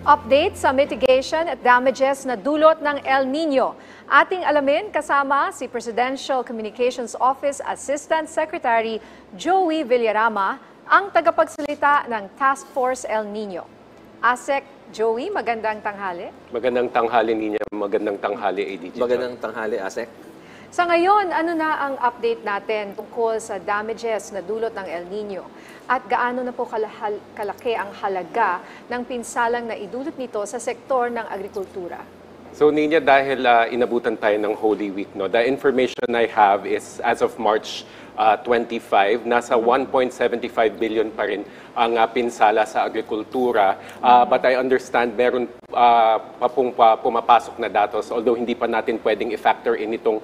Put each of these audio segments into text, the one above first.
Update sa mitigation at damages na dulot ng El Nino. Ating alamin kasama si Presidential Communications Office Assistant Secretary Joey Villarama, ang tagapagsalita ng Task Force El Nino. ASEC Joey, magandang tanghali. Magandang tanghali Nina, magandang tanghali ADG. Magandang tanghali, ASEC. Sa ngayon, ano na ang update natin tungkol sa damages na dulot ng El Nino? At gaano na po kalaki ang halaga ng pinsalang na idulot nito sa sektor ng agrikultura? So Nina, dahil inabutan tayo ng Holy Week, no, the information I have is as of March 25, nasa 1.75 billion pa rin ang pinsala sa agrikultura. But I understand meron pa pong pumapasok na datos, although hindi pa natin pwedeng i-factor in itong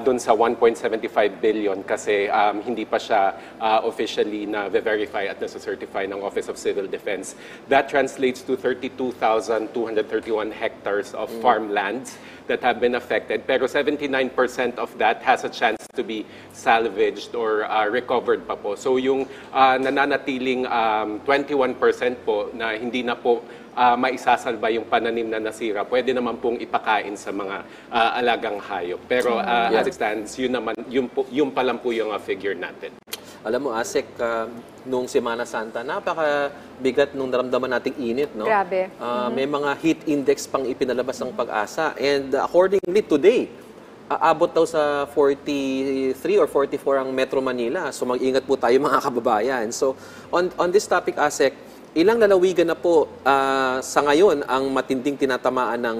dun sa 1.75 billion kasi hindi pa siya officially na-verify at nasa-certify ng Office of Civil Defense. That translates to 32,231 hectares of farmlands that have been affected, pero 79% of that has a chance to be salvaged or recovered pa po. So yung nananatiling 21% po na hindi na po maisasalba yung pananim na nasira, pwede naman pong ipakain sa mga alagang hayop. Pero as it stands, yun pa lang po yung figure natin. Alam mo, ASEC, nung Semana Santa, napakabigat nung naramdaman nating init, no? Grabe. May mga heat index pang ipinalabas ng Pag-asa. And accordingly, today, aabot daw sa 43 or 44 ang Metro Manila. So mag-ingat po tayo mga kababayan. So on this topic, ASEC, ilang lalawigan na po sa ngayon ang matinding tinatamaan ng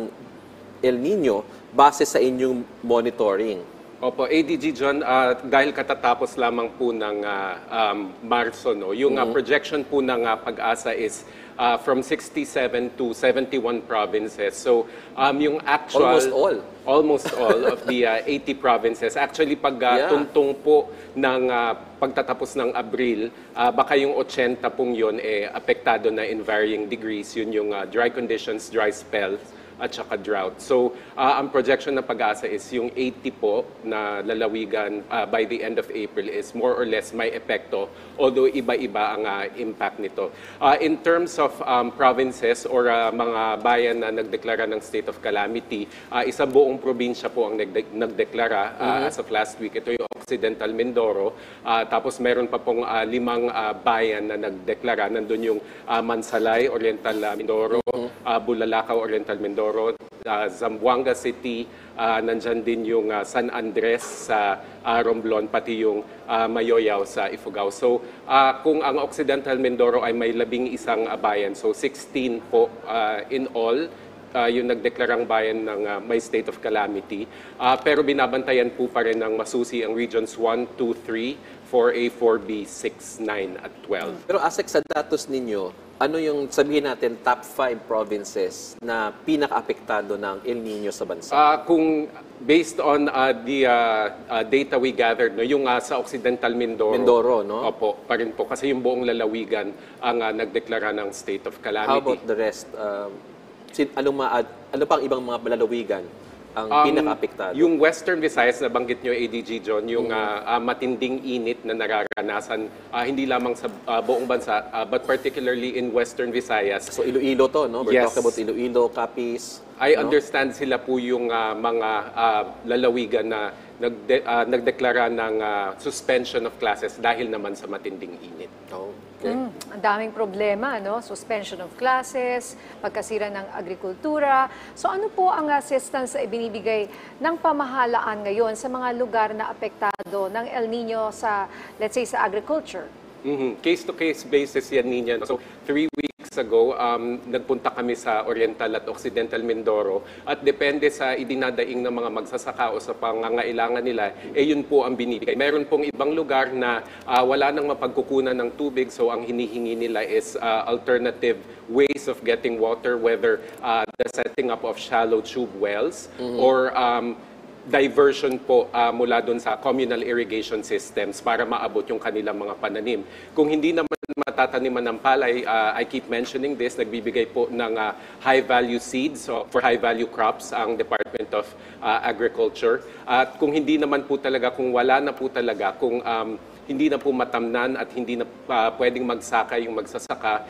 El Nino base sa inyong monitoring? Opo, ADG John, dahil katatapos lamang po ng Marso, no, yung projection po ng Pag-asa is from 67 to 71 provinces. So yung actual... Almost all of the 80 provinces. Actually, pag tuntong po ng pagtatapos ng Abril, baka yung 80 pong yun apektado na in varying degrees. Yun yung dry conditions, dry spells, at saka drought. So, ang projection ng Pag-asa is yung 80 po na lalawigan by the end of April is more or less may epekto, although iba-iba ang impact nito. In terms of provinces or mga bayan na nagdeklara ng state of calamity, isang buong probinsya po ang nagdeklara as of last week. Ito yung Occidental Mindoro. Tapos meron pa pong 5 bayan na nagdeklara. Nandun yung Mansalay, Oriental Mindoro, Bulalakaw, Oriental Mindoro, Zamboanga City, nandyan din yung San Andres sa Romblon, pati yung Mayoyaw sa Ifugao. So kung ang Occidental Mindoro ay may 11 bayan, so 16 po in all, yung nagdeklarang bayan ng may state of calamity. Pero binabantayan po pa rin ng masusi ang regions 1, 2, 3, 4A, 4B, 6, 9 at 12. Pero ASEC, sa datos ninyo, ano yung sabihin natin top 5 provinces na pinaka-apektado ng El Nino sa bansa? Kung based on the data we gathered, no, yung sa Occidental Mindoro, no? Opo, pa rin po. Kasi yung buong lalawigan ang nagdeklara ng state of calamity. How about the rest? Ano pang ibang mga lalawigan ang pinaka-apektado? Yung Western Visayas na banggit nyo, ADG John, yung matinding init na nararanasan, hindi lamang sa buong bansa, but particularly in Western Visayas. So Iloilo to, no? We're Yes. talking about Iloilo, Capiz. I understand sila po yung mga lalawigan na nagdeklara ng suspension of classes dahil naman sa matinding init. Okay. Ang daming problema, no? Suspension of classes, pagkasira ng agrikultura. So ano po ang assistance na ibinibigay ng pamahalaan ngayon sa mga lugar na apektado ng El Nino sa, let's say, sa agriculture? Case-to-case basis yan, Nina. So 3 weeks ago, nagpunta kami sa Oriental at Occidental Mindoro at depende sa idinadaing ng mga magsasaka o sa pangangailangan nila, yun po ang binibigay. Meron pong ibang lugar na wala nang mapagkukunan ng tubig, so ang hinihingi nila is alternative ways of getting water, whether the setting up of shallow tube wells or diversion po mula doon sa communal irrigation systems para maabot yung kanilang mga pananim. Kung hindi naman matataniman ng palay, I keep mentioning this, nagbibigay po ng high-value seeds for high-value crops ang Department of Agriculture. At kung hindi naman po talaga, kung wala na po talaga, kung hindi na po matamnan at hindi na pwedeng magsaka yung magsasaka,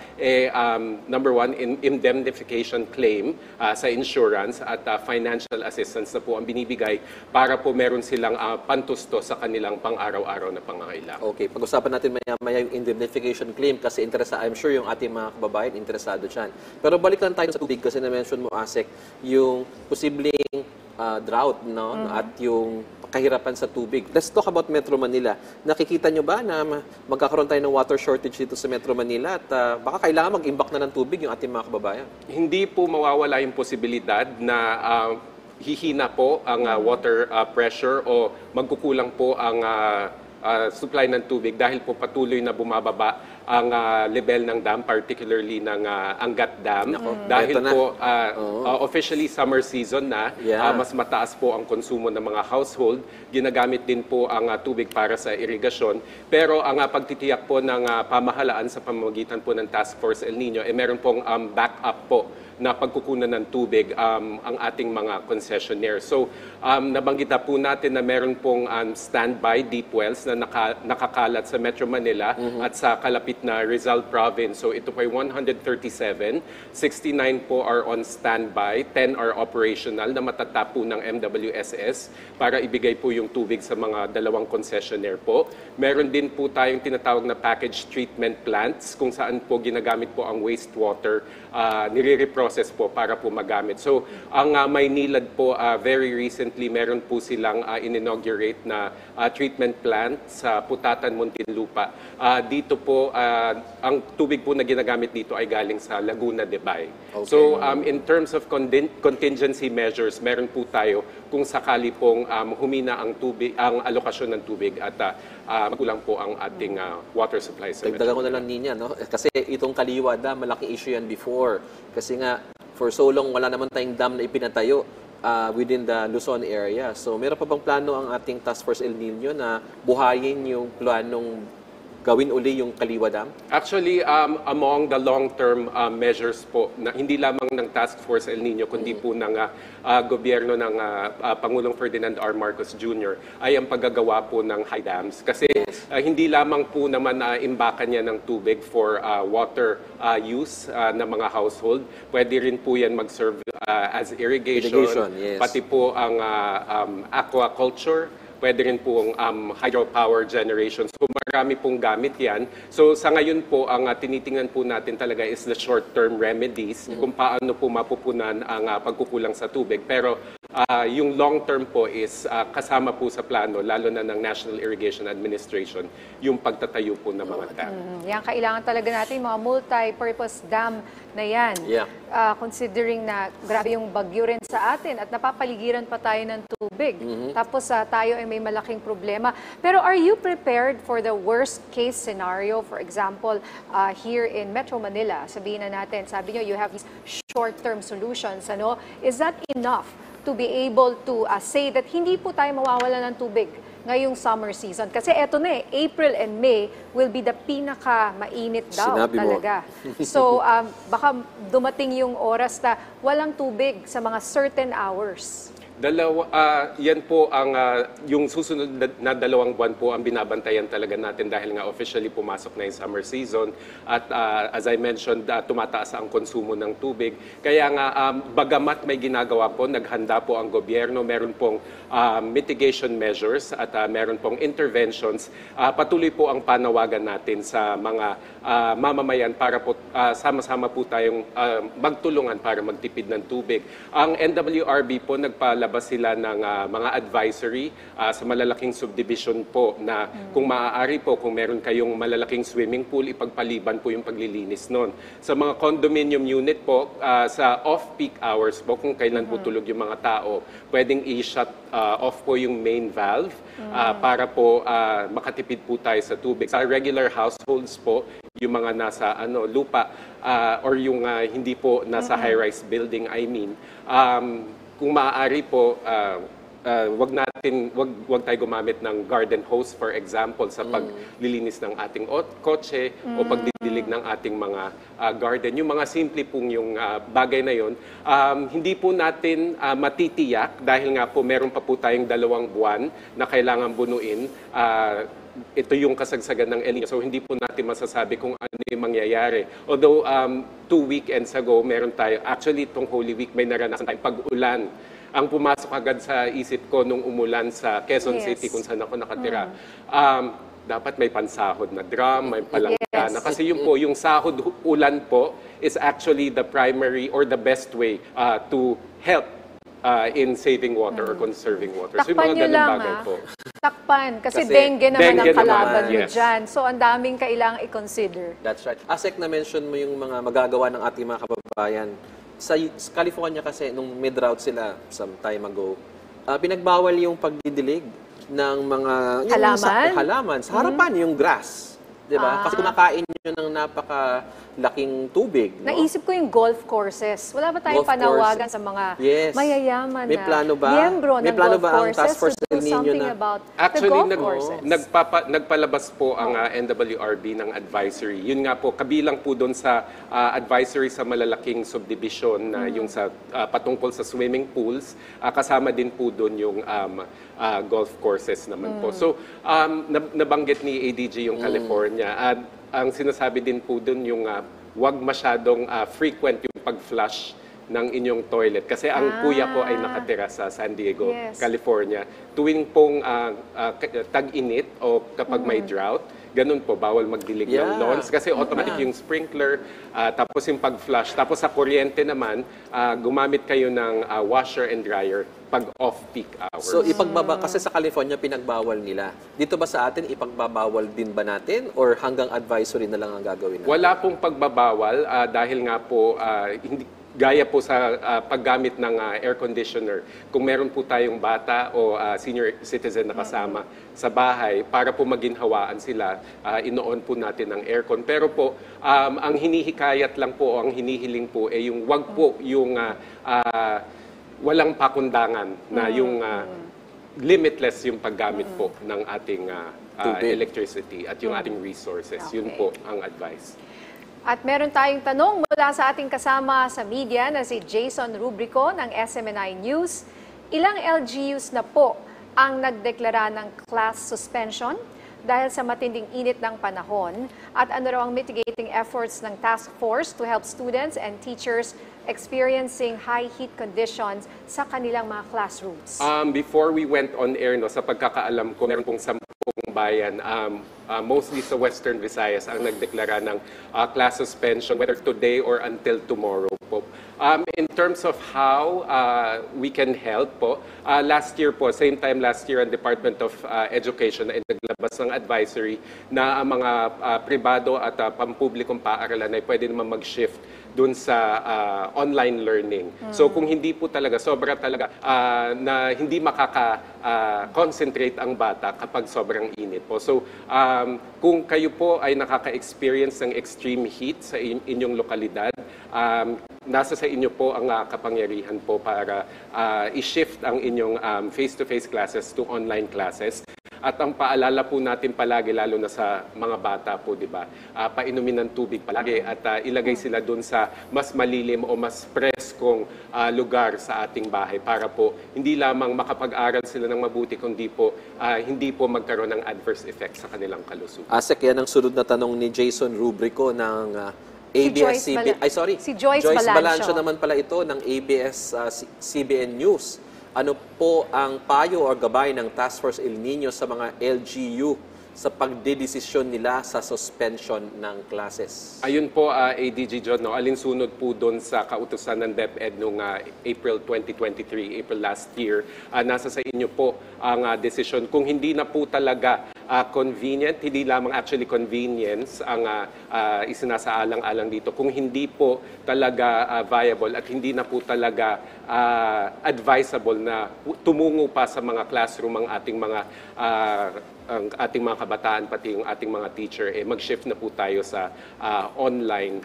number one, indemnification claim sa insurance at financial assistance na po ang binibigay para po meron silang pantusto sa kanilang pang-araw-araw na pangangailangan. Okay, pag-usapan natin maya yung indemnification claim kasi I'm sure yung ating mga kababayan interesado dyan. Pero balik lang tayo sa tubig kasi na-mention mo, Asek, yung posibleng drought, no? At yung kahirapan sa tubig. Let's talk about Metro Manila. Nakikita nyo ba na magkakaroon tayo ng water shortage dito sa Metro Manila at baka kailangan mag-imbak na ng tubig yung ating mga kababayan? Hindi po mawawala yung posibilidad na hihina po ang water pressure o magkukulang po ang supply ng tubig dahil po patuloy na bumababa ang level ng dam, particularly ng Angat Dam. Dahil po officially summer season na, mas mataas po ang konsumo ng mga household. Ginagamit din po ang tubig para sa irigasyon. Pero ang pagtitiyak po ng pamahalaan sa pamamagitan po ng Task Force El Nino, meron pong backup po na pagkukunan ng tubig ang ating mga concessionaire. So, nabanggit na po natin na meron pong standby deep wells na nakakalat sa Metro Manila at sa kalapit na Rizal Province. So, ito po ay 137. 69 po are on standby. 10 are operational na matatap po ng MWSS para ibigay po yung tubig sa mga dalawang concessionaire po. Meron din po tayong tinatawag na package treatment plants kung saan po ginagamit po ang wastewater, nire-reprocess po para po magamit. So, ang Maynilad po, very recently, meron po silang in-inaugurate na treatment plant sa Putatan, Muntinlupa. Dito po, ang tubig po na ginagamit dito ay galing sa Laguna de Bay. Okay. So, in terms of contingency measures, meron po tayo kung sakali pong humina ang tubig, ang alokasyon ng tubig at magulang po ang ating water supply. Dagdagan ko na lang niya, no? Kasi itong Kaliwa Dam, malaking issue yan before. Kasi nga, for so long, wala naman tayong dam na ipinatayo within the Luzon area. So, meron pa bang plano ang ating Task Force El Nino na buhayin yung planong gawin uli yung Kaliwa Dam? Actually, among the long-term measures po, na hindi lamang ng Task Force El Nino, kundi po ng gobyerno ng Pangulong Ferdinand R. Marcos Jr. ay ang paggagawa po ng high dams. Kasi hindi lamang po naman imbakan niya ng tubig for water use ng mga household. Pwede rin po yan mag-serve as irrigation yes. Pati po ang aquaculture. Pwede rin pong hydropower generation. So marami pong gamit yan. So sa ngayon po, ang tinitingnan po natin talaga is the short-term remedies kung paano po mapupunan ang pagkukulang sa tubig. Pero yung long-term po is kasama po sa plano, lalo na ng National Irrigation Administration, yung pagtatayo po ng mga dam. Yan, kailangan talaga natin mga multi-purpose dam na yan. Yeah. Considering na grabe yung bagyo rin sa atin at napapaligiran pa tayo ng tubig. Tapos tayo ay may malaking problema. Pero are you prepared for the worst case scenario? For example, here in Metro Manila, sabihin na natin, sabi nyo, you have these short-term solutions. Ano? Is that enough to be able to say that hindi po tayo mawawala ng tubig ngayong summer season? Kasi eto na April and May will be the pinaka-mainit daw. Sinabi mo. Talaga. So, baka dumating yung oras na walang tubig sa mga certain hours. Yan po ang yung susunod na 2 buwan po ang binabantayan talaga natin dahil nga officially pumasok na yung summer season at as I mentioned, tumataas ang konsumo ng tubig. Kaya nga bagamat may ginagawa po, naghanda po ang gobyerno, meron pong mitigation measures at meron pong interventions. Patuloy po ang panawagan natin sa mga mamamayan para po sama-sama po tayong magtulungan para magtipid ng tubig. Ang NWRB po nagpalabas sila ng mga advisory sa malalaking subdivision po na kung maaari po, kung meron kayong malalaking swimming pool, ipagpaliban po yung paglilinis nun. Sa mga condominium unit po, sa off-peak hours po, kung kailan po tulog yung mga tao, pwedeng i-shut off po yung main valve para po makatipid po tayo sa tubig. Sa regular households po, yung mga nasa lupa or yung hindi po nasa high-rise building, I mean, kung maaari po, wag natin wag tayo gumamit ng garden hose for example sa paglilinis ng ating kotse o pagdidilig ng ating mga garden. Yung mga simple pong yung bagay na yon, hindi po natin matitiyak dahil nga po meron pa po tayong 2 buwan na kailangan bunuin. Ito yung kasagsagan ng El Niño. So hindi po natin masasabi kung ano yung mangyayari. Although 2 weekends ago, meron tayo, actually itong Holy Week may naranasan tayong pag-ulan. Ang pumasok agad sa isip ko nung umulan sa Quezon City kung saan ako nakatira. Dapat may pansahod na drum, may palanggana. Kasi yun po, yung sahod ulan po is actually the primary or the best way to help in saving water or conserving water. So yung Takpan mga nyo ganung lang, bagay po. Takpan. Kasi Kasi dengue naman dengue ang kalaban naman, nyo yes. dyan. So, ang daming kailangang i-consider. That's right. Asek, na-mention mo yung mga magagawa ng ating mga kababayan. Sa California kasi, nung mid-route sila some time ago, pinagbawal yung pagdidilig ng mga halaman. Sa harapan yung grass. Diba? Kasi kumakain nyo ng napakalaking tubig. No? Naisip ko yung golf courses. Wala ba tayong Golf panawagan course. sa mga Yes. mayayaman May na plano ba? miyembro May ng plano golf ba ang courses Task Force to do El Niño something na- about Actually, the golf courses? nagpalabas po ang NWRB ng advisory. Yun nga po, kabilang po doon sa advisory sa malalaking subdivision na yung sa patungkol sa swimming pools, kasama din po doon yung golf courses naman po. So, nabanggit ni ADG yung California. At ang sinasabi din po doon yung wag masyadong frequent yung pag-flush ng inyong toilet. Kasi ang kuya ko ay nakatira sa San Diego, Yes. California. Tuwing pong tag-init o kapag may drought, ganun po, bawal magdilig ng lawns. Kasi automatic yung sprinkler, tapos yung pag-flush. Tapos sa kuryente naman, gumamit kayo ng washer and dryer pag off-peak hours. So, kasi sa California, pinagbawal nila. Dito ba sa atin, ipagbabawal din ba natin? Or hanggang advisory na lang ang gagawin natin? Wala pong pagbabawal dahil nga po hindi gaya po sa paggamit ng air conditioner. Kung meron po tayong bata o senior citizen na kasama sa bahay, para po maginhawaan sila, inoon po natin ang aircon. Pero po, ang hinihikayat lang po, ang hinihiling po, yung wag po yung walang pakundangan na yung limitless yung paggamit po ng ating electricity at yung ating resources. Yun Okay. po ang advice. At meron tayong tanong mula sa ating kasama sa media na si Jason Rubrico ng SMNI News. Ilang LGUs na po ang nagdeklara ng class suspension dahil sa matinding init ng panahon? At ano raw ang mitigating efforts ng task force to help students and teachers experiencing high heat conditions sa kanilang mga classrooms? Before we went on air, sa pagkakaalam ko, meron pong 10 bayan, mostly sa Western Visayas, ang nagdeklara ng class suspension, whether today or until tomorrow po. In terms of how we can help po, last year po, same time last year, ang Department of Education ay naglabas ng advisory na ang mga pribado at pampublikong paaralan ay pwede naman mag-shift dun sa online learning. So kung hindi po talaga, sobra talaga, na hindi makaka-concentrate ang bata kapag sobrang init po. So kung kayo po ay nakaka-experience ng extreme heat sa inyong lokalidad, nasa sa inyo po ang kapangyarihan po para i-shift ang inyong face-to-face classes to online classes. At ang paalala po natin palagi, lalo na sa mga bata po, di ba? Painumin ng tubig palagi at ilagay sila doon sa mas malilim o mas preskong lugar sa ating bahay para po hindi lamang makapag-aral sila ng mabuti, kundi po hindi po magkaroon ng adverse effects sa kanilang kalusugan. Asek, yan ang sunod na tanong ni Jason Rubrico ng ABS-CBN. Si Joyce Balancio. Balancio naman pala ito ng ABS-CBN News. Ano po ang payo o gabay ng Task Force El Niño sa mga LGU sa pagdedesisyon nila sa suspension ng classes? Ayun po, ADG John, alinsunod po doon sa kautusan ng DepEd noong April 2023, April last year. Nasa sa inyo po ang desisyon. Kung hindi na po talaga convenient, hindi lamang actually convenience ang isinasaalang-alang dito. Kung hindi po talaga viable at hindi na po talaga advisable na tumungo pa sa mga classroom ang ating mga kabataan, pati yung ating mga teacher, mag-shift na po tayo sa online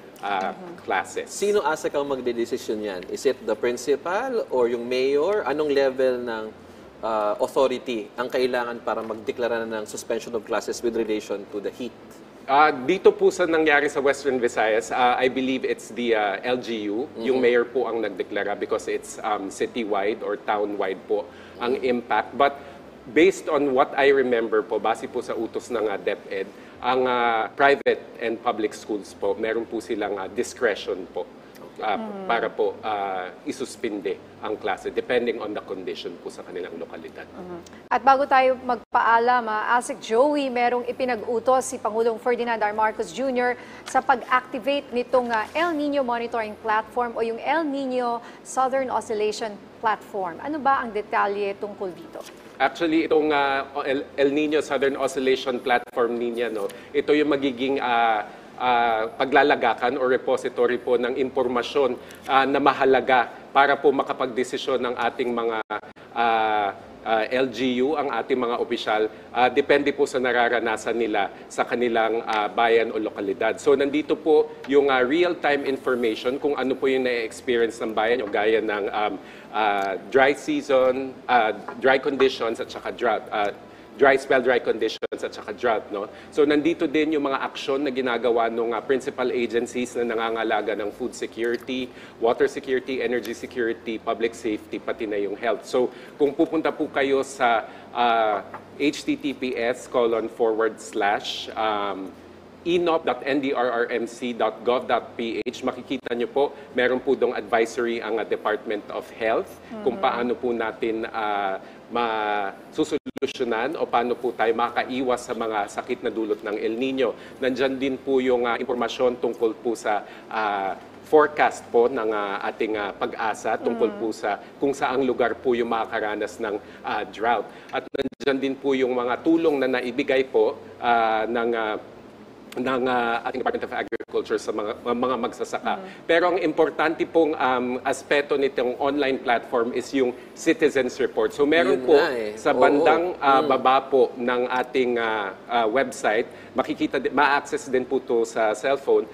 classes. Sino Asek ang magdedesisyon yan? Is it the principal or yung mayor? Anong level ng authority ang kailangan para magdeklara ng suspension of classes with relation to the heat? Dito po sa nangyari sa Western Visayas, I believe it's the LGU. Yung mayor po ang nagdeklara because it's citywide or townwide po ang impact. But based on what I remember po, base po sa utos ng DepEd, ang private and public schools po, meron po silang discretion po para po isuspinde ang klase depending on the condition po sa kanilang lokalidad. At bago tayo magpaalam, Asik Joey, merong ipinag-utos si Pangulong Ferdinand R. Marcos Jr. sa pag-activate nitong El Nino Monitoring Platform o yung El Nino Southern Oscillation Platform. Ano ba ang detalye tungkol dito? Actually, itong El Nino Southern Oscillation Platform niya, no, ito yung magiging paglalagakan o repository po ng impormasyon na mahalaga para po makapagdesisyon ng ating mga LGU, ang ating mga opisyal, depende po sa nararanasan nila sa kanilang bayan o lokalidad. So nandito po yung real-time information kung ano po yung na-experience ng bayan, yung gaya ng dry season, dry conditions at saka drought. Dry spell, dry conditions at saka drought. No? So nandito din yung mga aksyon na ginagawa ng principal agencies na nangangalaga ng food security, water security, energy security, public safety, pati na yung health. So kung pupunta po kayo sa https://enop.ndrrmc.gov.ph, makikita nyo po, meron po dong advisory ang Department of Health kung paano po natin masusolusyonan o paano po tayo makaiwas sa mga sakit na dulot ng El Nino. Nandyan din po yung impormasyon tungkol po sa forecast po ng ating pag-asa tungkol po sa kung saang lugar po yung makakaranas ng drought. At nandyan din po yung mga tulong na naibigay po ng ating Department of Agriculture sa mga magsasaka. Pero ang importante pong aspeto nitong online platform is yung citizens report. So meron po sa bandang baba po ng ating website, makikita, ma-access din po to sa cellphone.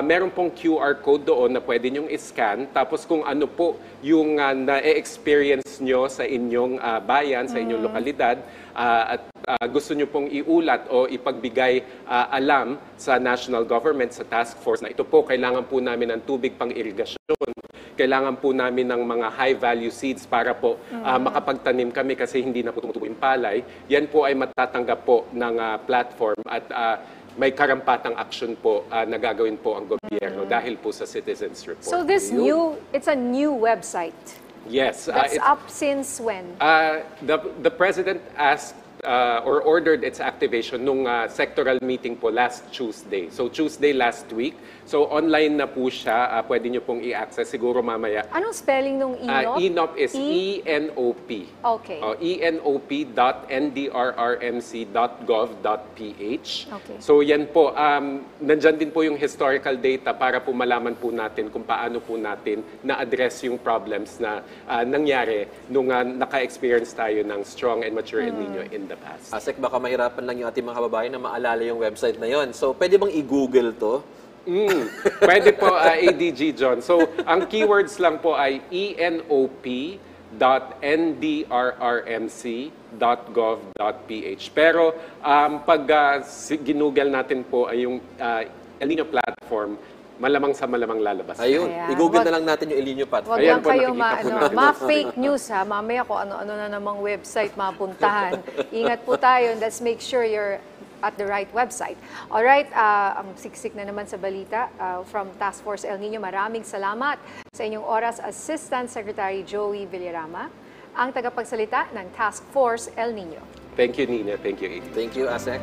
Meron pong QR code doon na pwede nyong i-scan. Tapos kung ano po yung na-experience nyo sa inyong bayan, sa inyong lokalidad, at gusto nyo pong iulat o ipagbigay alam sa national government, sa task force na ito po, kailangan po namin ng tubig pang irigasyon, kailangan po namin ng mga high-value seeds para po makapagtanim kami kasi hindi na po tumutubo yung palay. Yan po ay matatanggap po ng platform at may karampatang action po na gagawin po ang gobyerno dahil po sa citizens report. So it's a new website. Yes. That's up since when? The President asked or ordered its activation nung sectoral meeting po last Tuesday. So Tuesday last week. So online na po siya. Pwede nyo pong i-access siguro mamaya. Anong spelling nung ENOP? ENOP is ENOP. Okay. enop.ndrrmc.gov.ph. Okay. So yan po. Nandyan din po yung historical data para po malaman po natin kung paano po natin na-address yung problems na nangyari nung naka-experience tayo ng strong and mature El Nino in the past. Asek, baka mahirapan lang yung ating mga kababayan na maalala yung website na yon. So, pwede bang i-google to? Pwede po, ADG John. So, ang keywords lang po ay enop.ndrrmc.gov.ph. Pero pag ginugel natin po ay yung El Nino platform, malamang sa malamang lalabas. Ayun, i-google na lang natin yung El Nino platform. Wag lang po, kayo nakikita po natin. ma-fake news ha. Mamaya ko ano-ano na namang website mapuntahan. Ingat po tayo. Let's make sure you're at the right website. Alright, ang siksik na naman sa balita from Task Force El Nino. Maraming salamat sa inyong oras, Assistant Secretary Joey Villarama, ang tagapagsalita ng Task Force El Nino. Thank you, Nina. Thank you, ADG. Thank you, Asek.